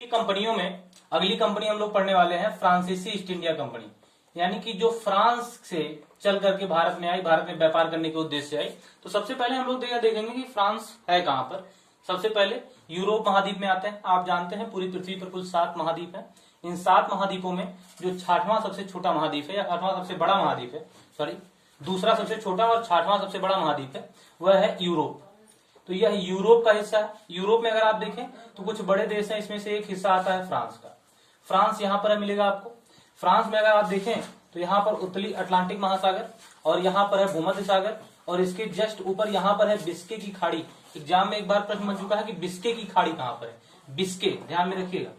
कंपनियों में अगली कंपनी हम लोग पढ़ने वाले हैं फ्रांसीसी ईस्ट इंडिया कंपनी, यानी कि जो फ्रांस से चल करके भारत में आई, भारत में व्यापार करने के उद्देश्य से आई। तो सबसे पहले हम लोग देखेंगे कि फ्रांस है कहां पर। सबसे पहले यूरोप महाद्वीप में आते हैं। आप जानते हैं पूरी पृथ्वी पर कुल 7 महाद्वीप है। इन 7 महाद्वीपों में जो 6वां सबसे छोटा महाद्वीप है या 8वां सबसे बड़ा महाद्वीप है, सॉरी दूसरा सबसे छोटा और 6वां सबसे बड़ा महाद्वीप है, वह है यूरोप। तो यह यूरोप का हिस्सा है। यूरोप में अगर आप देखें तो कुछ बड़े देश हैं, इसमें से एक हिस्सा आता है फ्रांस का। फ्रांस यहाँ पर मिलेगा आपको। फ्रांस में अगर आप देखें तो यहाँ पर उत्तरी अटलांटिक महासागर और यहाँ पर है भूमध्य सागर और इसके जस्ट ऊपर यहाँ पर है बिस्के की खाड़ी। एग्जाम में एक बार प्रश्न बन चुका है कि बिस्के की खाड़ी कहाँ पर है। बिस्के, ध्यान में रखिएगा,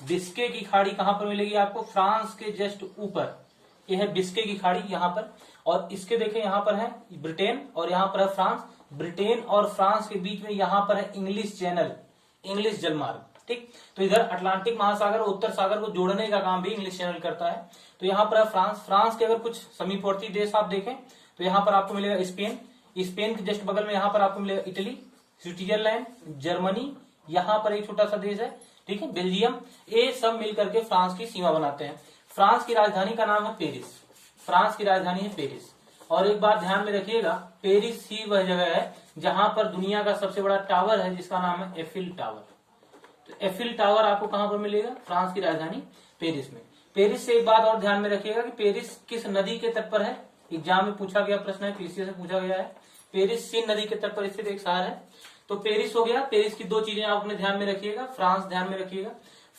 बिस्के की खाड़ी कहाँ पर मिलेगी आपको? फ्रांस के जस्ट ऊपर यह है बिस्के की खाड़ी यहाँ पर। और इसके देखें यहाँ पर है ब्रिटेन और यहाँ पर है फ्रांस। ब्रिटेन और फ्रांस के बीच में यहाँ पर है इंग्लिश चैनल, इंग्लिश जलमार्ग। ठीक, तो इधर अटलांटिक महासागर और उत्तर सागर को जोड़ने का काम भी इंग्लिश चैनल करता है। तो यहाँ पर है फ्रांस। फ्रांस के अगर कुछ समीपवर्ती देश आप देखें तो यहाँ पर आपको मिलेगा स्पेन। स्पेन के जस्ट बगल में यहाँ पर आपको मिलेगा इटली, स्विट्जरलैंड, जर्मनी, यहाँ पर एक छोटा सा देश है, ठीक है, बेल्जियम। ये सब मिलकर के फ्रांस की सीमा बनाते हैं। फ्रांस की राजधानी का नाम है पेरिस। फ्रांस की राजधानी है पेरिस। और एक बात ध्यान में रखिएगा, पेरिस ही वह जगह है जहां पर दुनिया का सबसे बड़ा टावर है जिसका नाम है एफिल टावर। तो एफिल टावर आपको कहां पर मिलेगा? फ्रांस की राजधानी पेरिस में। पेरिस से एक बात और ध्यान में रखिएगा कि पेरिस किस नदी के तट पर है। एग्जाम में पूछा गया प्रश्न है, पीसीएस से पूछा गया है। पेरिस सीन नदी के तट पर स्थित एक शहर है। तो पेरिस हो गया। पेरिस की 2 चीजें आप अपने ध्यान में रखिएगा। फ्रांस ध्यान में रखिएगा।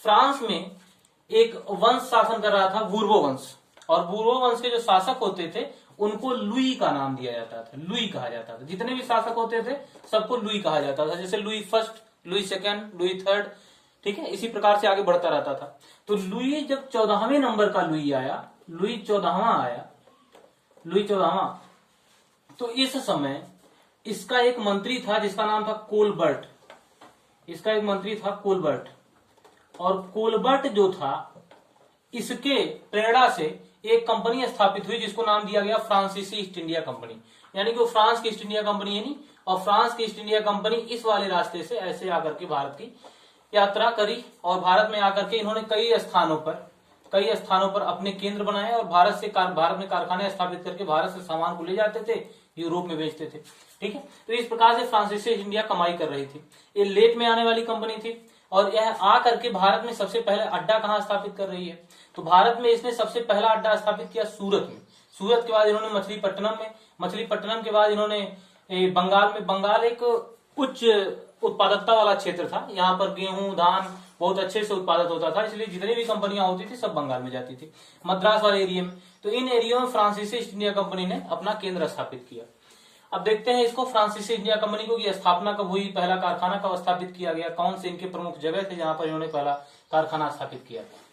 फ्रांस में एक वंश शासन कर रहा था, बूर्बो वंश। और बूर्बो वंश के जो शासक होते थे उनको लुई का नाम दिया जाता था, लुई कहा जाता था। जितने भी शासक होते थे सबको लुई कहा जाता था, जैसे Louis first, Louis second, Louis third, ठीक है, इसी प्रकार से आगे बढ़ता रहता था। तो लुई जब 14वें नंबर का लुई आया, लुई 14वां आया, लुई 14वां, तो इस समय इसका एक मंत्री था जिसका नाम था कोलबर्ट। इसका एक मंत्री था कोलबर्ट। और कोलबर्ट जो था, इसके प्रेरणा से एक कंपनी स्थापित हुई जिसको नाम दिया गया फ्रांसीसी ईस्ट इंडिया कंपनी। यानी कि वो फ्रांस की ईस्ट इंडिया कंपनी है नहीं, और फ्रांस की ईस्ट इंडिया कंपनी इस वाले रास्ते से ऐसे आकर के भारत की यात्रा करी। और भारत में आकर के इन्होंने कई स्थानों पर अपने केंद्र बनाए और भारत में कारखाने स्थापित करके भारत से सामान को ले जाते थे, यूरोप में बेचते थे। ठीक है, तो इस प्रकार से फ्रांसीसी ईस्ट इंडिया कमाई कर रही थी। ये लेट में आने वाली कंपनी थी और यह आकर के भारत में सबसे पहले अड्डा कहां स्थापित कर रही है? तो भारत में इसने सबसे पहला अड्डा स्थापित किया सूरत में। सूरत के बाद इन्होंने मछलीपट्टनम में, मछलीपट्टनम के बाद इन्होंने बंगाल में। बंगाल एक उच्च उत्पादकता वाला क्षेत्र था, यहाँ पर गेहूं धान बहुत अच्छे से उत्पादित होता था, इसलिए जितनी भी कंपनियां होती थी सब बंगाल में जाती थी, मद्रास वाले एरिया में। तो इन एरिया में फ्रांसीसी ईस्ट इंडिया कंपनी ने अपना केंद्र स्थापित किया। अब देखते हैं इसको, फ्रांसीसी इंडिया कंपनी को की स्थापना कब हुई, पहला कारखाना कब स्थापित किया गया, कौन से इनके प्रमुख जगह थे जहां पर इन्होंने पहला कारखाना स्थापित किया था।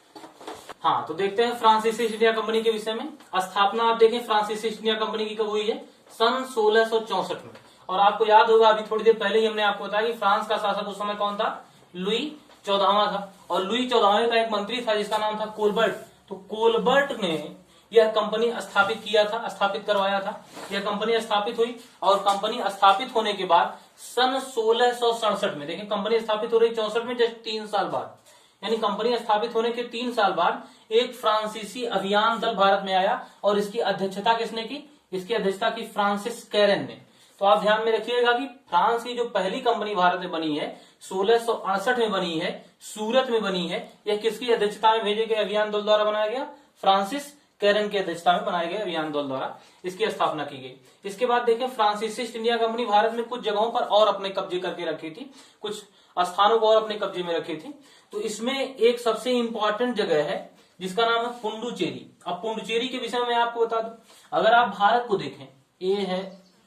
हाँ, तो देखते हैं फ्रांसीसी ईस्ट इंडिया कंपनी के विषय में। स्थापना आप देखें फ्रांसीसी ईस्ट इंडिया कंपनी की कब हुई है? सन 1664 में। और आपको याद होगा अभी थोड़ी देर पहले ही हमने आपको बताया कि फ्रांस का शासक उस समय कौन था? लुई 14वां था। और लुई 14वें का एक मंत्री था जिसका नाम था कोलबर्ट। तो कोलबर्ट ने यह कंपनी स्थापित करवाया था। यह कंपनी स्थापित हुई और कंपनी स्थापित होने के बाद सन 1667 में, देखें कंपनी स्थापित हो रही 64 में, जस्ट 3 साल बाद, यानी कंपनी स्थापित होने के 3 साल बाद एक फ्रांसीसी अभियान दल भारत में आया। और इसकी अध्यक्षता किसने की? इसकी अध्यक्षता की फ्रांसिस कैरन ने। तो आप ध्यान में रखिएगा कि फ्रांस की जो पहली कंपनी भारत में बनी है 1668 में बनी है, सूरत में बनी है। यह किसकी अध्यक्षता में भेजे गए अभियान दल द्वारा बनाया गया? फ्रांसिस कैरन की अध्यक्षता में बनाए गए अभियान दल द्वारा इसकी स्थापना की गई। इसके बाद देखें फ्रांसीसी ईस्ट इंडिया कंपनी भारत में कुछ जगहों पर और अपने कब्जे करके रखी थी, कुछ स्थानों को और अपने कब्जे में रखी थी। तो इसमें एक सबसे इंपॉर्टेंट जगह है जिसका नाम है पुडुचेरी। अब पुडुचेरी के विषय में आपको बता दूं, अगर आप भारत को देखें, ये है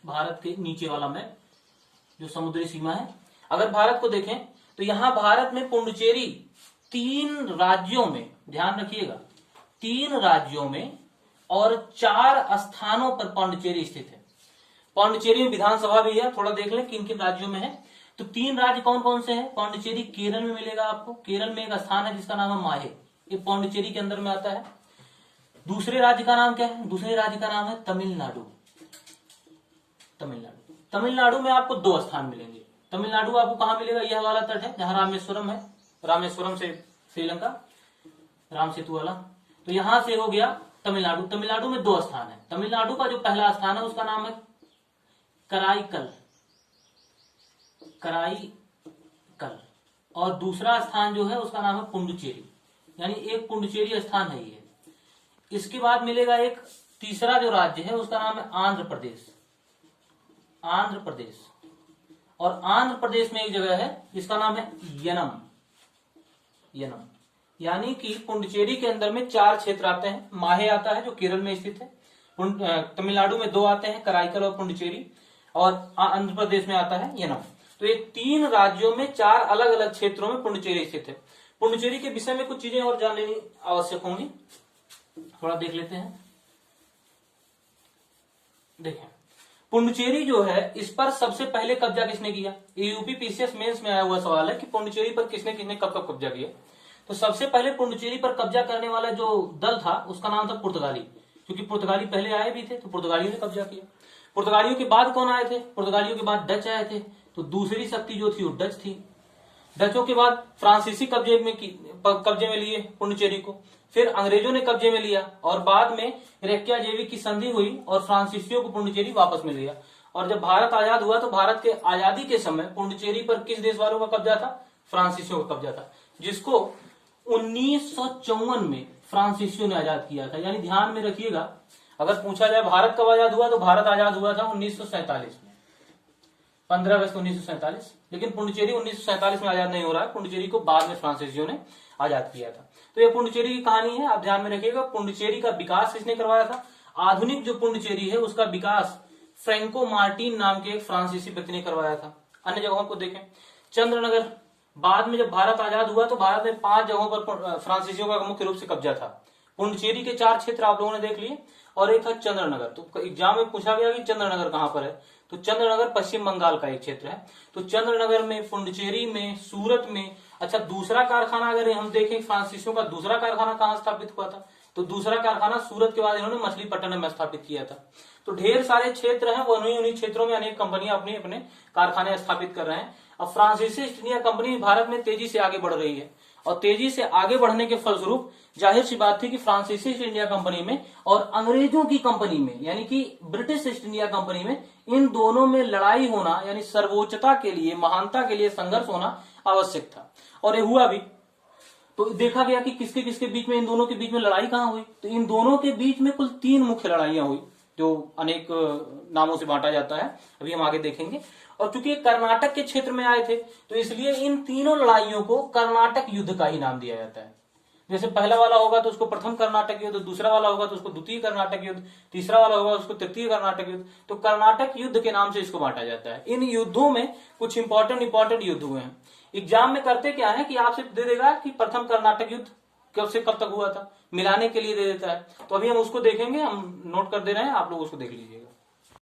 भारत के नीचे वाला मैप जो समुद्री सीमा है। अगर भारत को देखें तो यहां भारत में पुडुचेरी 3 राज्यों में, ध्यान रखिएगा, 3 राज्यों में और 4 स्थानों पर पांडिचेरी स्थित है। पांडिचेरी में विधानसभा भी है, थोड़ा देख लें किन किन राज्यों में है। तो 3 राज्य कौन कौन से हैं? पांडिचेरी केरल में मिलेगा आपको। केरल में एक स्थान है जिसका नाम है माहे, ये पांडिचेरी के अंदर में आता है। दूसरे राज्य का नाम क्या है? दूसरे राज्य का नाम है तमिलनाडु। तमिलनाडु में आपको 2 स्थान मिलेंगे। तमिलनाडु आपको कहां मिलेगा? यह वाला तट है जहां रामेश्वरम है, रामेश्वरम से श्रीलंका, राम सेतु वाला। तो यहां से हो गया तमिलनाडु। तमिलनाडु में 2 स्थान है। तमिलनाडु का जो पहला स्थान है उसका नाम है कराईकल, कराईकल, और दूसरा स्थान जो है उसका नाम है पुडुचेरी, यानी एक पुडुचेरी स्थान है ये। इसके बाद मिलेगा एक तीसरा जो राज्य है उसका नाम है आंध्र प्रदेश, आंध्र प्रदेश। और आंध्र प्रदेश में एक जगह है जिसका नाम है यनम, यनम, यानी कि पुडुचेरी के अंदर में 4 क्षेत्र आते हैं। माहे आता है जो केरल में स्थित है, तमिलनाडु में 2 आते हैं, कराईकल और पुडुचेरी, और आंध्र प्रदेश में आता है यनम। तो ये 3 राज्यों में 4 अलग अलग क्षेत्रों में पुडुचेरी स्थित है। पुडुचेरी के विषय में कुछ चीजें और जान लेनी आवश्यक होंगी, थोड़ा देख लेते हैं। देखें, पुडुचेरी जो है इस पर सबसे पहले कब्जा किसने किया? यूपी पीसीएस मेंस में आया हुआ सवाल है कि पुडुचेरी पर किसने किसने कब कब कब्जा किया। तो सबसे पहले पुडुचेरी पर कब्जा करने वाला जो दल था उसका नाम था पुर्तगाली, क्योंकि पुर्तगाली पहले आए भी थे तो पुर्तगालियों ने कब्जा किया। पुर्तगालियों के बाद कौन आए थे? पुर्तगालियों के बाद डच आए थे, तो दूसरी शक्ति जो थी वो डच थी। डचों के बाद फ्रांसीसी कब्जे में लिए पुडुचेरी को, फिर अंग्रेजों ने कब्जे में लिया, और बाद में रेक्याजेविक की संधि हुई और फ्रांसीसियों को पुडुचेरी वापस मिल गया। और जब भारत आजाद हुआ तो भारत के आजादी के समय पुडुचेरी पर किस देश वालों का कब्जा था? फ्रांसीसियों का कब्जा था, जिसको 1954 में फ्रांसीसियों ने आजाद किया था। यानी ध्यान में रखिएगा, अगर पूछा जाए भारत कब आजाद हुआ तो भारत आजाद हुआ था 1947 में, 15 अगस्त 1947। लेकिन पुडुचेरी 1947 में आजाद नहीं हो रहा है, पुडुचेरी को बाद में फ्रांसीसियों ने आजाद किया था। तो ये पुडुचेरी की कहानी है, आप ध्यान में रखिएगा। पुडुचेरी का विकास किसने करवाया था? आधुनिक जो पुडुचेरी है उसका विकास फ्रैंको मार्टिन नाम के एक फ्रांसीसी व्यक्ति ने करवाया था। अन्य जगहों को देखें, चंद्रनगर, बाद में जब भारत आजाद हुआ तो भारत में 5 जगहों पर फ्रांसीसियों का मुख्य रूप से कब्जा था। पुडुचेरी के 4 क्षेत्र आप लोगों ने देख लिए, और एक था चंद्रनगर। तो एग्जाम में पूछा गया कि चंद्रनगर कहां पर है, तो चंद्रनगर पश्चिम बंगाल का एक क्षेत्र है। तो चंद्रनगर में, पुडुचेरी में, सूरत में। अच्छा, दूसरा कारखाना अगर हम देखें फ्रांसीसियों का दूसरा कारखाना कहां स्थापित हुआ था, तो दूसरा कारखाना सूरत के बाद इन्होंने मछलीपट्टनम में स्थापित किया था। तो ढेर सारे क्षेत्र हैं, उन्हीं क्षेत्रों में अनेक कंपनियां अपने अपने कारखाने स्थापित कर रहे हैं। अब फ्रांसीसी ईस्ट इंडिया कंपनी भारत में तेजी से आगे बढ़ रही है, और तेजी से आगे बढ़ने के फलस्वरूप जाहिर सी बात थी कि फ्रांसीसी ईस्ट इंडिया कंपनी में और अंग्रेजों की कंपनी में, यानी कि ब्रिटिश ईस्ट इंडिया कंपनी में, इन दोनों में लड़ाई होना, यानी सर्वोच्चता के लिए, महानता के लिए संघर्ष होना आवश्यक था, और ये हुआ भी। तो देखा गया कि किसके किसके बीच में, इन दोनों के बीच में लड़ाई कहां हुई, तो इन दोनों के बीच में कुल 3 मुख्य लड़ाइयां हुई, जो अनेक नामों से बांटा जाता है, अभी हम आगे देखेंगे। और चूंकि कर्नाटक के क्षेत्र में आए थे तो इसलिए इन तीनों लड़ाइयों को कर्नाटक युद्ध का ही नाम दिया जाता है। जैसे पहला वाला होगा तो उसको प्रथम कर्नाटक युद्ध, दूसरा वाला होगा तो उसको द्वितीय कर्नाटक युद्ध, तीसरा वाला होगा उसको तृतीय कर्नाटक युद्ध। तो कर्नाटक युद्ध के नाम से इसको बांटा जाता है। इन युद्धों में कुछ इंपॉर्टेंट युद्ध हुए हैं। एग्जाम में करते क्या है कि आपसे दे देगा कि प्रथम कर्नाटक युद्ध कब से कब तक हुआ था, मिलाने के लिए दे देता है। तो अभी हम उसको देखेंगे, हम नोट कर दे रहे हैं, आप लोग उसको देख लीजिएगा।